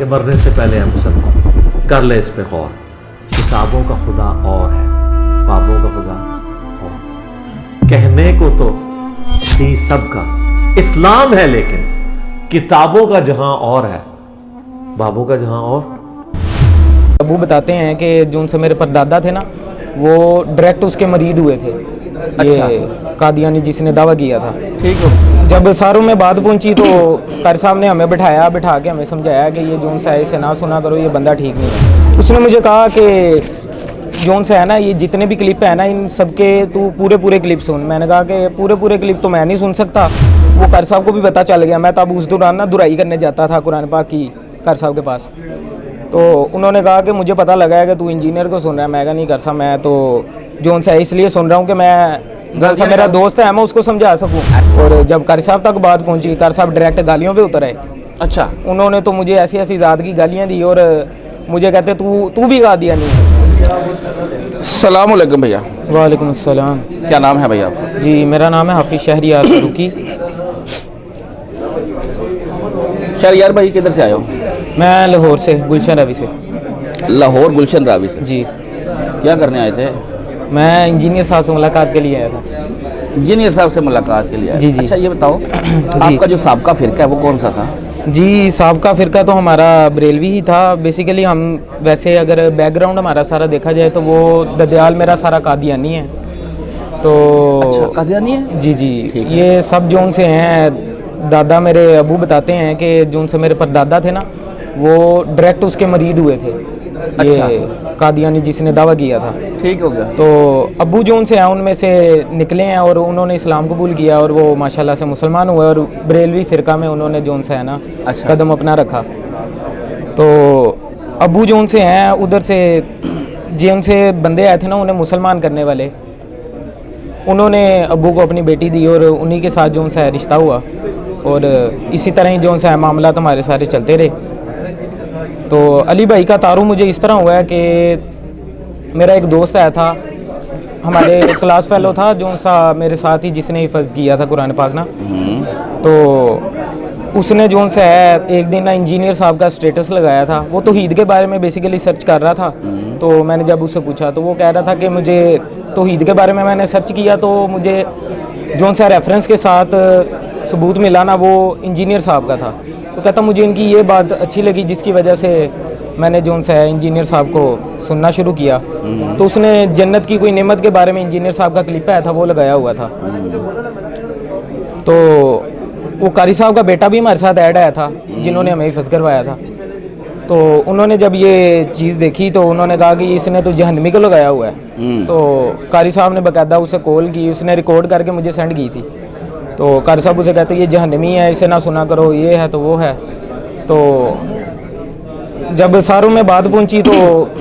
कि मरने से पहले हम सब कर ले इस पे गौर। किताबों का खुदा और है, बाबों का खुदा और। कहने को तो दी सबका इस्लाम है, लेकिन किताबों का जहां और है, बाबों का जहां और। अबू बताते हैं कि जो उनसे मेरे परदादा थे ना, वो डायरेक्ट उसके मरीद हुए थे। अच्छा। ये कादियानी जिसने दावा किया था। ठीक हो। जब सारों में बात पहुंची तो कारी साहब ने हमें बिठा के हमें समझाया कि ये जोन सा है इसे ना सुना करो, ये बंदा ठीक नहीं है। उसने मुझे कहा कि जोन सा है ना, ये जितने भी क्लिप है ना, इन सबके तू पूरे क्लिप सुन। मैंने कहा कि पूरे क्लिप तो मैं नहीं सुन सकता। वो कारी साहब को भी पता चल गया। मैं तब उस दौरान ना दुराई करने जाता था कुरान पाक की कारी साहब के पास। तो उन्होंने कहा कि मुझे पता लगा है कि तू इंजीनियर को सुन रहा है। मैं कहा नहीं कारी साहब, मैं तो जोन सा है इसलिए सुन रहा हूँ कि मैं जब सा मेरा दोस्त है मैं उसको समझा सकूं। और जब कारी साहब तक बात पहुंची, कारी साहब डायरेक्ट गालियों पे उतर आए। अच्छा। उन्होंने तो मुझे ऐसी ज़ात की गालियां दी और मुझे कहते तू भी गा दिया नहीं। सलाम अलैकुम भैया। वालेकुम अस्सलाम। क्या नाम है भैया आपका? जी, मेरा नाम है हाफिज़ शहरियार फारूकी। शहरियार भाई किधर से आए हो? मैं लाहौर से, गुलशन रवि से। लाहौर गुलशन रावी से। जी, क्या करने आए थे? मैं इंजीनियर साहब से मुलाकात के लिए आया था। इंजीनियर साहब से मुलाकात के लिए आए? जी, जी। अच्छा, ये बताओ आपका जो साबका फिरका है वो कौन सा था? जी, साहब फ़िरका तो हमारा बरेलवी ही था। बेसिकली हम वैसे अगर बैकग्राउंड हमारा सारा देखा जाए तो वो ददयाल मेरा सारा कादियानी है। तो अच्छा, कादियानी है? जी जी, ठीक है। ये सब जोन से हैं। दादा मेरे अबू बताते हैं कि जोन से मेरे परदादा थे ना, वो डायरेक्ट उसके मरीद हुए थे। अच्छा। ये कादियानी जिसने दावा किया था। ठीक हो गया। तो अबू जोन से हैं, उनमें से निकले हैं और उन्होंने इस्लाम कबूल किया और वो माशाल्लाह से मुसलमान हुए और बरेलवी फ़िरका में उन्होंने जोन से है ना अच्छा। कदम अपना रखा। तो अबू जोन से हैं, उधर से जिन से बंदे आए थे ना उन्हें मुसलमान करने वाले, उन्होंने अबू को अपनी बेटी दी और उन्हीं के साथ जोन सा है रिश्ता हुआ। और इसी तरह ही जोन सा है मामला हमारे सारे चलते रहे। तो अली भाई का तारुफ मुझे इस तरह हुआ है कि मेरा एक दोस्त आया था, हमारे क्लास फेलो था जो सा मेरे साथ ही जिसने हिफ़्ज़ किया था कुरान पाक ना। तो उसने जो सा है एक दिन ना इंजीनियर साहब का स्टेटस लगाया था। वो तौहीद के बारे में बेसिकली सर्च कर रहा था। तो मैंने जब उससे पूछा तो वो कह रहा था कि मुझे तौहीद के बारे में मैंने सर्च किया तो मुझे जो सा रेफरेंस के साथ सबूत मिला ना, वो इंजीनियर साहब का था। तो कहता मुझे इनकी ये बात अच्छी लगी जिसकी वजह से मैंने जो सा है इंजीनियर साहब को सुनना शुरू किया। तो उसने जन्नत की कोई नेमत के बारे में इंजीनियर साहब का क्लिप आया था, वो लगाया हुआ था। तो वो कारी साहब का बेटा भी हमारे साथ ऐड आया था जिन्होंने हमें हिफ़्ज़ करवाया था। तो उन्होंने जब ये चीज़ देखी तो उन्होंने कहा कि इसने तो जहन्नमी को लगाया हुआ है। तो कारी साहब ने बाकायदा उसे कॉल की, उसने रिकॉर्ड करके मुझे सेंड की थी। तो कारी साहब उसे कहते ये जहन्नमी है, इसे ना सुना करो, ये है तो वो है। तो जब सारों में बात पहुंची तो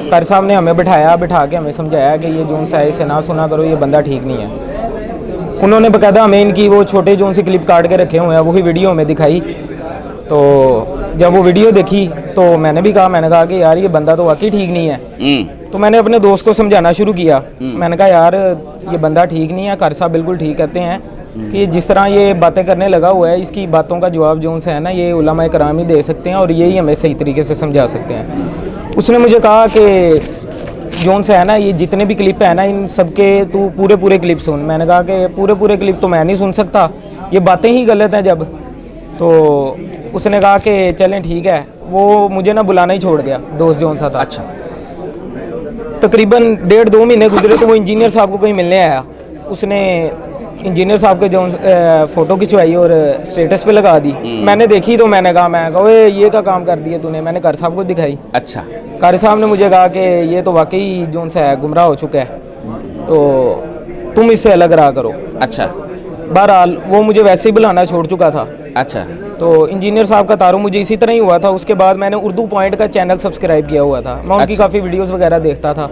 कारी साहब ने हमें बिठा के हमें समझाया कि ये जोन सा है इसे ना सुना करो, ये बंदा ठीक नहीं है। उन्होंने बाकायदा हमें इनकी वो छोटे जोन से क्लिप काट के रखे हुए हैं वही वीडियो में दिखाई। तो जब वो वीडियो देखी तो मैंने कहा कि यार ये बंदा तो वाकई ठीक नहीं है। तो मैंने अपने दोस्त को समझाना शुरू किया। मैंने कहा यार ये बंदा ठीक नहीं है, कारी साहब बिल्कुल ठीक कहते हैं कि जिस तरह ये बातें करने लगा हुआ है, इसकी बातों का जवाब जो है ना ये उलमा कराम ही दे सकते हैं और यही हमें सही तरीके से समझा सकते हैं। उसने मुझे कहा कि जोन से है ना, ये जितने भी क्लिप है ना, इन सबके तू पूरे क्लिप सुन। मैंने कहा कि पूरे क्लिप तो मैं नहीं सुन सकता, ये बातें ही गलत हैं जब। तो उसने कहा कि चलें ठीक है। वो मुझे ना बुलाना ही छोड़ गया, दोस्त जोन सा था। अच्छा। तकरीबन 1.5-2 महीने गुजरे तो वो इंजीनियर साहब को कहीं मिलने आया। उसने इंजीनियर साहब के जो फ़ोटो खिंचवाई और स्टेटस पे लगा दी। मैंने देखी तो मैंने कहा ओए ये क्या काम कर दिया तूने। मैंने कारी साहब को दिखाई। अच्छा। कारी साहब ने मुझे कहा कि ये तो वाकई जो सा है गुमराह हो चुका है, तो तुम इससे अलग रहा करो। अच्छा। बहरहाल वो मुझे वैसे ही बुलाना छोड़ चुका था। अच्छा। तो इंजीनियर साहब का तारुफ मुझे इसी तरह ही हुआ था। उसके बाद मैंने उर्दू पॉइंट का चैनल सब्सक्राइब किया हुआ था। मैं उनकी काफ़ी वीडियोस वगैरह देखता था।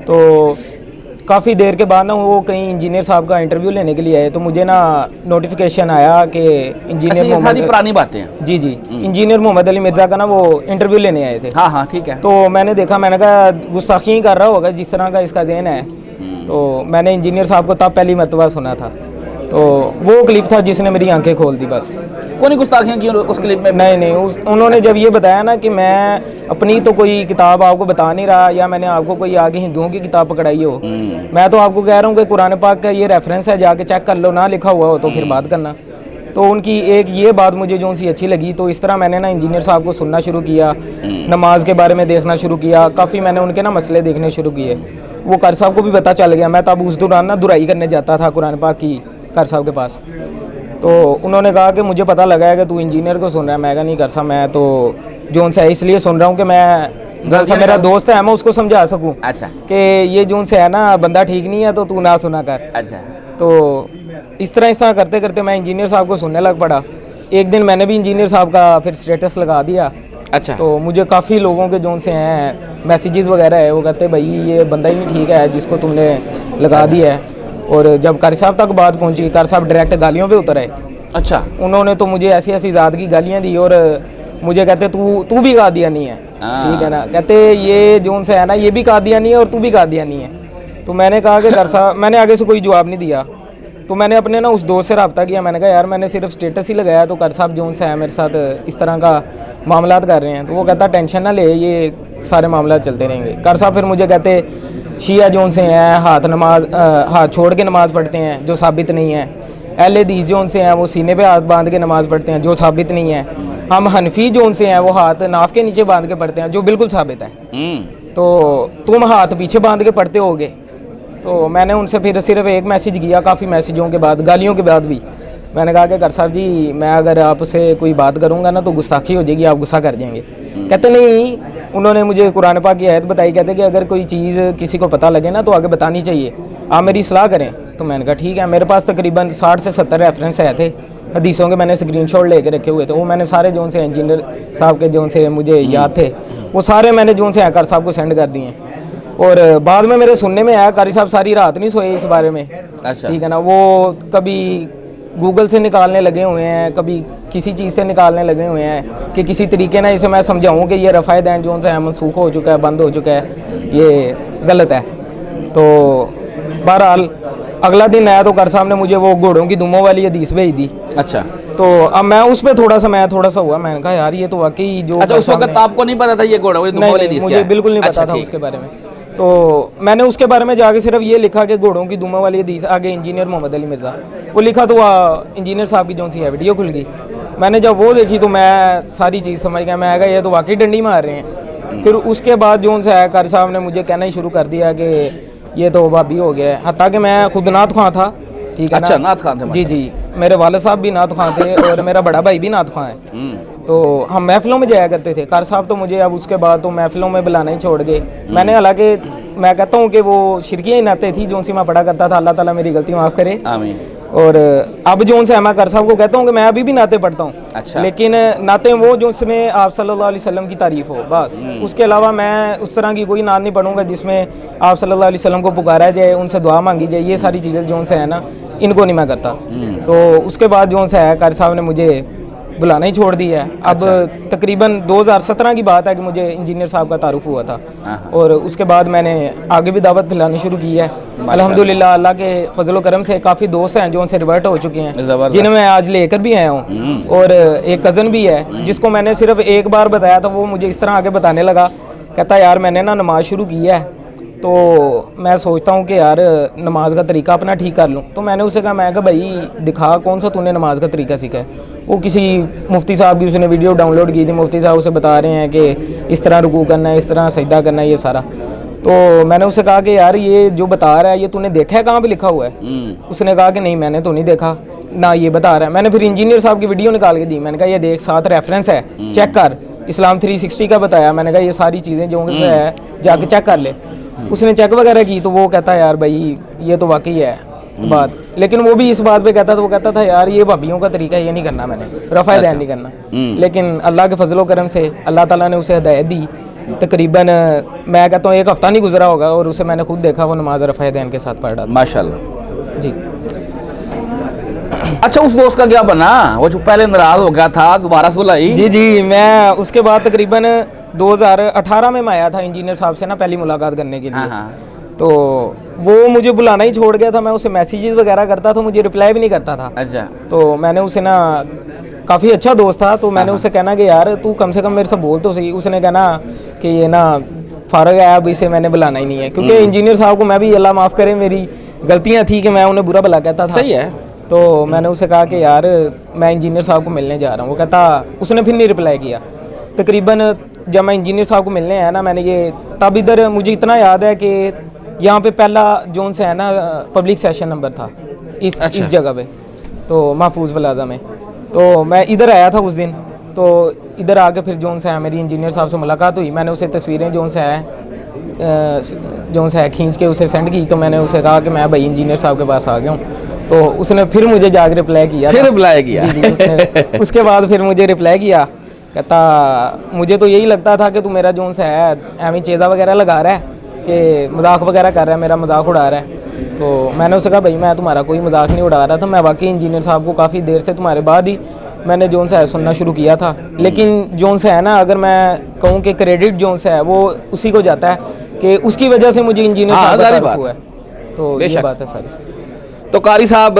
तो काफ़ी देर के बाद ना वो कहीं इंजीनियर साहब का इंटरव्यू लेने के लिए आए। तो मुझे ना नोटिफिकेशन आया कि इंजीनियर ये सारी पुरानी बातें हैं। जी जी, इंजीनियर मोहम्मद अली मिर्ज़ा का ना वो इंटरव्यू लेने आए थे। हाँ हाँ, ठीक है। तो मैंने देखा, मैंने कहा गुस्ताखी कर रहा होगा जिस तरह का इसका ज़हन है। तो मैंने इंजीनियर साहब को तब पहली मरतबा सुना था। तो वो क्लिप था जिसने मेरी आंखें खोल दी बस। आपको नहीं गुस्ताखियाँ की उस क्लिप में? नहीं, उन्होंने जब ये बताया ना कि मैं अपनी तो कोई किताब आपको बता नहीं रहा, या मैंने आपको कोई आगे हिंदुओं की किताब पकड़ाई हो, मैं तो आपको कह रहा हूँ कि कुरान पाक का ये रेफरेंस है, जाके चेक कर लो, ना लिखा हुआ हो तो फिर बात करना। तो उनकी एक ये बात मुझे जो सी अच्छी लगी, तो इस तरह मैंने ना इंजीनियर साहब को सुनना शुरू किया, नमाज के बारे में देखना शुरू किया, काफ़ी मैंने उनके ना मसले देखने शुरू किए। वो कार साहब को भी पता चल गया, मैं तब उस दौरान ना दुराई करने जाता था कुरान पाक की कार साहब के पास। तो उन्होंने कहा कि मुझे पता लगा है कि तू इंजीनियर को सुन रहा है। मैं कहा नहीं कर सा, मैं तो जो उनसे इसलिए सुन रहा हूँ कि मैं जैसा मेरा दोस्त है मैं उसको समझा सकूँ अच्छा कि ये जो उनसे है ना बंदा ठीक नहीं है, तो तू ना सुना कर। अच्छा। तो इस तरह करते करते मैं इंजीनियर साहब को सुनने लग पड़ा। एक दिन मैंने भी इंजीनियर साहब का फिर स्टेटस लगा दिया। अच्छा। तो मुझे काफ़ी लोगों के जो उनसे हैं मैसेजेस वगैरह है, वो कहते भाई ये बंदा ही नहीं ठीक है जिसको तुमने लगा दिया है। और जब कारी साहब तक बात पहुंची, कारी साहब डायरेक्ट गालियों पे उतर आए। अच्छा। उन्होंने तो मुझे ऐसी ऐसी ज़ात की गालियाँ दी और मुझे कहते तू भी कादियानी है, ठीक है ना। कहते ये जो उनसे है ना ये भी कादियानी है और तू भी कादियानी है। तो मैंने कहा कि कारी साहब, मैंने आगे से कोई जवाब नहीं दिया। तो मैंने अपने ना उस दोस्त से रब्ता किया, मैंने कहा यार मैंने सिर्फ स्टेटस ही लगाया, तो कारी साहब जो उनसे है मेरे साथ इस तरह का मामला कर रहे हैं। तो वो कहता टेंशन ना ले, ये सारे मामला चलते रहेंगे। कारी साहब फिर मुझे कहते शिया जो उनसे हैं हाथ छोड़ के नमाज़ पढ़ते हैं, जो साबित नहीं है। अहले हदीस जो उनसे हैं वो सीने पे हाथ बांध के नमाज़ पढ़ते हैं, जो साबित नहीं है। हम हनफी जो उनसे हैं वो हाथ नाफ के नीचे बांध के पढ़ते हैं, जो बिल्कुल साबित है। तो तुम हाथ पीछे बांध के पढ़ते होगे। तो मैंने उनसे फिर सिर्फ एक मैसेज किया, काफ़ी मैसेजों के बाद, गालियों के बाद भी। मैंने कहा कि कारी साहब जी मैं अगर आपसे कोई बात करूँगा ना तो गुस्ताखी हो जाएगी, आप गुस्सा कर जाएंगे। कहते नहीं, उन्होंने मुझे कुरान पाक की आयत बताई, कहते कि अगर कोई चीज़ किसी को पता लगे ना तो आगे बतानी चाहिए, आप मेरी सलाह करें। तो मैंने कहा ठीक है। मेरे पास तकरीबन 60 से 70 रेफरेंस आए थे हदीसों के, मैंने स्क्रीनशॉट लेके रखे हुए थे। वो मैंने सारे जो उनसे इंजीनियर साहब के जो उनसे मुझे याद थे वो सारे मैंने जो उनसे कारी साहब को सेंड कर दिए। और बाद में मेरे सुनने में आया कारी साहब सारी रात नहीं सोए इस बारे में। अच्छा। ठीक है ना। वो कभी गूगल से निकालने लगे हुए हैं, कभी किसी चीज़ से निकालने लगे हुए हैं कि किसी तरीके ना इसे मैं समझाऊं कि ये रफ़ाए दैन जो उनसे मनसूख हो चुका है, बंद हो चुका है, ये गलत है। तो बहरहाल अगला दिन आया तो कारी साहब ने मुझे वो घोड़ों की दुमों वाली हदीस भेज दी। अच्छा। तो अब मैं उस पर थोड़ा सा हुआ, मैंने कहा यार ये तो वाकई जो। अच्छा, उस वक्त आपको नहीं पता था ये घोड़ों की दुमों वाली हदीस क्या है? मुझे बिल्कुल नहीं पता था उसके बारे में। तो मैंने उसके बारे में जाके सिर्फ ये लिखा कि घोड़ों की दुमा वाली हदीस, आगे इंजीनियर मोहम्मद अली मिर्ज़ा वो लिखा, तो इंजीनियर साहब की जो सी है वीडियो खुल गई। मैंने जब वो देखी तो मैं सारी चीज़ समझ गया। मैं ये तो वाकई डंडी मार रहे हैं। फिर उसके बाद जो उनसे है कारी साहब ने मुझे कहना ही शुरू कर दिया कि ये तो भाभी हो गया है। हत्ता कि मैं खुद नात खां था, ठीक है ना। अच्छा, नात खां थे? जी, मेरे वाले साहब भी नात खां थे और मेरा बड़ा भाई भी नात खां है। तो हम महफिलों में जाया करते थे। कारी साहब तो मुझे अब उसके बाद तो महफिलों में बुलाना ही छोड़ गए। मैंने, हालांकि मैं कहता हूँ कि वो शिरकियाँ ही नाते थी जो उनसे मैं पढ़ा करता था, अल्लाह ताला मेरी गलती माफ़ करे, आमीन। और अब जो उनसे मैं कारी साहब को कहता हूँ कि मैं अभी भी नाते पढ़ता हूँ। अच्छा। लेकिन नाते वो जो उसमें आप सल्लल्लाहु अलैहि वसल्लम की तारीफ़ हो, बस। उसके अलावा मैं उस तरह की कोई नात नहीं पढ़ूंगा जिसमें आप सल्लल्लाहु अलैहि वसल्लम को पुकारा जाए, उनसे दुआ मांगी जाए। ये सारी चीज़ें जो उनसे है ना, इनको नहीं मैं करता। तो उसके बाद जो उनसे है कारी साहब ने मुझे बुलाना ही छोड़ दिया है। अब तकरीबन 2017 की बात है कि मुझे इंजीनियर साहब का तारुफ हुआ था, और उसके बाद मैंने आगे भी दावत फैलानी शुरू की है। अल्हम्दुलिल्लाह अल्लाह के फजल करम से काफ़ी दोस्त हैं जो उनसे रिवर्ट हो चुके हैं, जिन्हें मैं आज लेकर भी आया हूँ। और एक कज़न भी है जिसको मैंने सिर्फ एक बार बताया था, वो मुझे इस तरह आगे बताने लगा, कहता यार मैंने ना नमाज़ शुरू की है, तो मैं सोचता हूँ कि यार नमाज का तरीका अपना ठीक कर लूँ। तो मैंने उसे कहा, मैं भाई दिखा कौन सा तूने नमाज का तरीका सीखा है। वो किसी मुफ्ती साहब की उसने वीडियो डाउनलोड की थी, मुफ्ती साहब उसे बता रहे हैं कि इस तरह रुकू करना है, इस तरह सजदा करना है, ये सारा। तो मैंने उसे कहा कि यार ये जो बता रहा है ये तूने देखा है, कहाँ पे लिखा हुआ है? उसने कहा कि नहीं मैंने तो नहीं देखा ना, ये बता रहा है। मैंने फिर इंजीनियर साहब की वीडियो निकाल के दी, मैंने कहा ये देख 7 रेफरेंस है, चेक कर। इस्लाम 360 का बताया, मैंने कहा ये सारी चीज़ें जो है जाके चेक कर ले। उसने चेक वगैरह की तो वो कहता है यार भाई ये तो वाकई है बात। लेकिन वो भी इस बात पे कहता था, वो कहता था यार ये भाभीियों का तरीका ये नहीं करना, मैंने रफ़ा दैन नहीं करना। लेकिन अल्लाह के फजलो करम से अल्लाह ताला ने उसे हिदायत दी। तकरीबन मैं कहता हूँ 1 हफ़्ता नहीं गुजरा होगा और उसे मैंने खुद देखा वो नमाज रफ़ा दैन के साथ पढ़ रहा था। माशाल्लाह जी। अच्छा, उस दोस्त का क्या बना? वो जो पहले नाराज हो गया था, दोबारा सुलह आई? जी, मैं उसके बाद तकरीबन 2018 में मैं आया था इंजीनियर साहब से ना पहली मुलाकात करने के लिए। तो वो मुझे बुलाना ही छोड़ गया था। मैं उसे मैसेजेस वगैरह करता था, मुझे रिप्लाई भी नहीं करता था। अच्छा। तो मैंने उसे ना काफ़ी अच्छा दोस्त था। तो मैंने उससे कहना कि यार तू कम से कम मेरे से बोल तो सही। उसने कहना कि ये ना फारग है, अब इसे मैंने बुलाना ही नहीं है, क्योंकि इंजीनियर साहब को मैं भी, अल्लाह माफ़ करे, मेरी गलतियाँ थी कि मैं उन्हें बुरा भला कहता था। सही है। तो मैंने उसे कहा कि यार मैं इंजीनियर साहब को मिलने जा रहा हूँ। वो कहता, उसने फिर नहीं रिप्लाई किया। तकरीबन जब मैं इंजीनियर साहब को मिलने आया ना, मैंने ये तब इधर मुझे इतना याद है कि यहाँ पे पहला जोन से है ना पब्लिक सेशन नंबर था इस जगह पे, तो महफूज प्लाजा में। तो मैं इधर आया था उस दिन, तो इधर आके फिर जोन से है मेरी इंजीनियर साहब से मुलाकात हुई। मैंने उसे तस्वीरें जोन से है खींच के उसे सेंड की। तो मैंने उसे कहा कि मैं भाई इंजीनियर साहब के पास आ गया हूँ। तो उसने फिर मुझे जाकर रिप्लाई किया, फिर रिप्लाई किया। जी उसने उसके बाद फिर मुझे रिप्लाई किया, कहता मुझे तो यही लगता था कि तू मेरा जोन से है एवं चेज़ा वगैरह लगा रहा है, कि मजाक वगैरह कर रहा है, मेरा मजाक उड़ा रहा है। तो मैंने उससे कहा भाई मैं तुम्हारा कोई मजाक नहीं उड़ा रहा था, मैं वाकई इंजीनियर साहब को काफ़ी देर से तुम्हारे बाद ही मैंने जोन से है सुनना शुरू किया था। लेकिन जोन से है ना, अगर मैं कहूँ कि क्रेडिट जोन से है वो उसी को जाता है कि उसकी वजह से मुझे इंजीनियर साहब का तारुफ हुआ है। तो ये बात है सारी। तो कारी साहब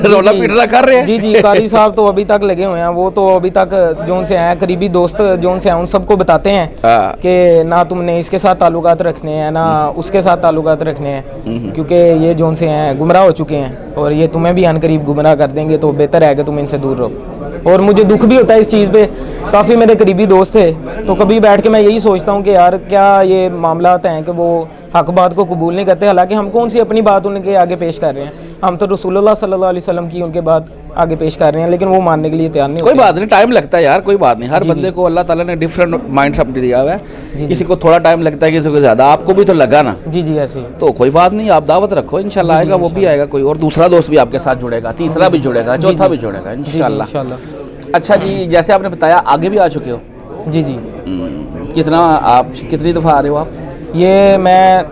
रोना पीटना कर रहे हैं। जी कारी साहब तो अभी तक लगे हुए हैं। वो तो अभी तक जोन से हैं, करीबी दोस्त जोन से हैं, उन सबको बताते हैं कि ना तुमने इसके साथ ताल्लुकात रखने हैं, ना उसके साथ ताल्लुकात रखने हैं, क्योंकि ये जोन से हैं गुमराह हो चुके हैं और ये तुम्हें भी अनकरीब गुमराह कर देंगे, तो बेहतर है कि तुम इनसे दूर रहो। और मुझे दुख भी होता है इस चीज़ पे। काफ़ी मेरे करीबी दोस्त थे, तो कभी बैठ के मैं यही सोचता हूँ कि यार क्या ये मामलात हैं कि वो हक बात को कबूल नहीं करते। हालांकि हम कौन सी अपनी बात उनके आगे पेश कर रहे हैं, हम तो रसूलुल्लाह सल्लल्लाहु अलैहि वसल्लम की उनके बात आगे पेश कर रहे हैं, लेकिन वो मानने के लिए तैयार नहीं। कोई बात नहीं, टाइम लगता है यार, कोई बात नहीं। हर बंदे को अल्लाह ताला ने डिफरेंट माइंड सेट दिया हुआ है। किसी को थोड़ा टाइम लगता है, किसी को ज़्यादा। आपको भी तो लगा ना। जी ऐसे ही। तो कोई बात नहीं, आप दावत रखो, इंशाल्लाह आएगा, वो भी आएगा कोई और दूसरा दोस्त भी आपके साथ जुड़ेगा, तीसरा भी जुड़ेगा, चौथा भी जुड़ेगा इंशाल्लाह। अच्छा जी, जैसे आपने बताया आगे भी आ चुके हो। जी कितना आप कितनी दफ़ा आ रहे हो आप? ये मैं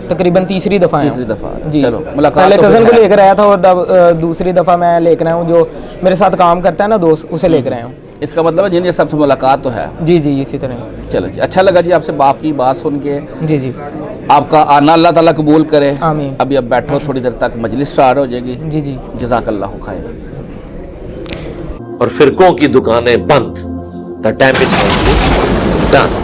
तकरीबन तीसरी दफ़ा तीसरी दफ़ा जी। चलो मुलाकात। पहले कज़न को लेकर आया था और दूसरी दफ़ा मैं लेकर आया हूँ, जो मेरे साथ काम करता है ना दोस्त, उसे लेकर आया हूँ। इसका मतलब है जिन सबसे मुलाकात तो है। जी इसी तरह। चलो जी, अच्छा लगा जी आपसे बाकी बात सुन के। जी आपका आना अल्लाह ताला कबूल करे। आमीन। अभी अब बैठो, थोड़ी देर तक मजलिस स्टार्ट हो जाएगी। जी जज़ाकल्लाहु खैर। और फिरकों की दुकानें बंद, द डैमेज डन।